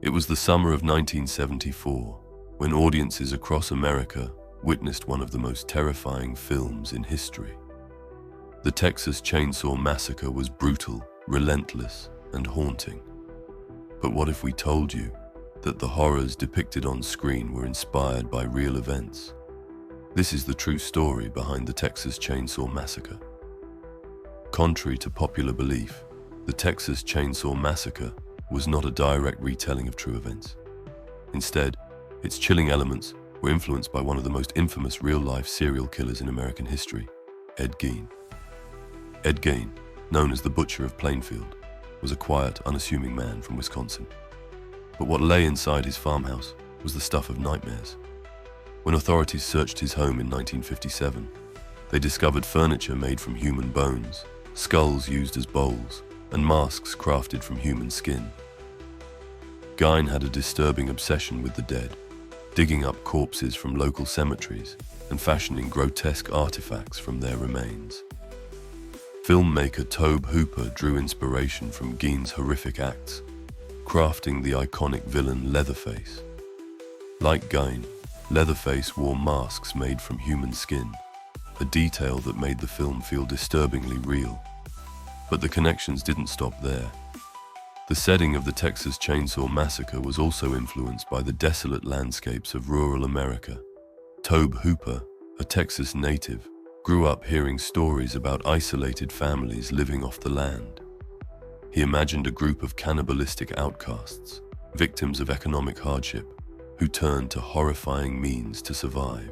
It was the summer of 1974 when audiences across America witnessed one of the most terrifying films in history. The Texas Chainsaw Massacre was brutal, relentless, and haunting. But what if we told you that the horrors depicted on screen were inspired by real events? This is the true story behind the Texas Chainsaw Massacre. Contrary to popular belief, the Texas Chainsaw Massacre was not a direct retelling of true events. Instead, its chilling elements were influenced by one of the most infamous real-life serial killers in American history, Ed Gein. Ed Gein, known as the Butcher of Plainfield, was a quiet, unassuming man from Wisconsin. But what lay inside his farmhouse was the stuff of nightmares. When authorities searched his home in 1957, they discovered furniture made from human bones, skulls used as bowls, and masks crafted from human skin. Gein had a disturbing obsession with the dead, digging up corpses from local cemeteries and fashioning grotesque artifacts from their remains. Filmmaker Tobe Hooper drew inspiration from Gein's horrific acts, crafting the iconic villain Leatherface. Like Gein, Leatherface wore masks made from human skin, a detail that made the film feel disturbingly real. But the connections didn't stop there. The setting of the Texas Chainsaw Massacre was also influenced by the desolate landscapes of rural America. Tobe Hooper, a Texas native, grew up hearing stories about isolated families living off the land. He imagined a group of cannibalistic outcasts, victims of economic hardship, who turned to horrifying means to survive.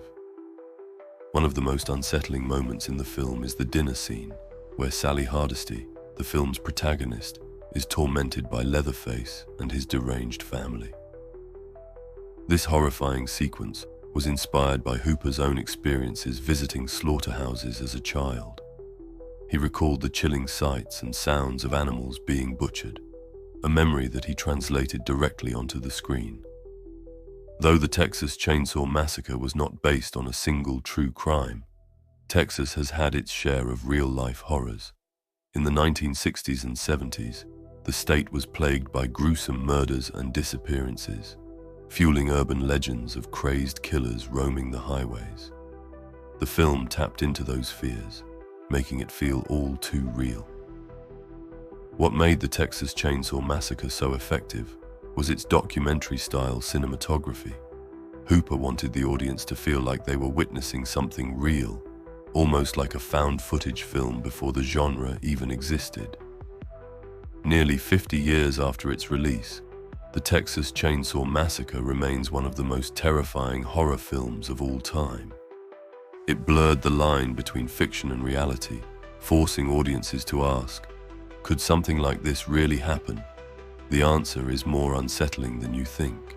One of the most unsettling moments in the film is the dinner scene, where Sally Hardesty, the film's protagonist, is tormented by Leatherface and his deranged family. This horrifying sequence was inspired by Hooper's own experiences visiting slaughterhouses as a child. He recalled the chilling sights and sounds of animals being butchered, a memory that he translated directly onto the screen. Though the Texas Chainsaw Massacre was not based on a single true crime, Texas has had its share of real-life horrors. In the 1960s and 70s, the state was plagued by gruesome murders and disappearances, fueling urban legends of crazed killers roaming the highways. The film tapped into those fears, making it feel all too real. What made the Texas Chainsaw Massacre so effective was its documentary-style cinematography. Hooper wanted the audience to feel like they were witnessing something real, almost like a found-footage film before the genre even existed. Nearly 50 years after its release, the Texas Chainsaw Massacre remains one of the most terrifying horror films of all time. It blurred the line between fiction and reality, forcing audiences to ask, could something like this really happen? The answer is more unsettling than you think.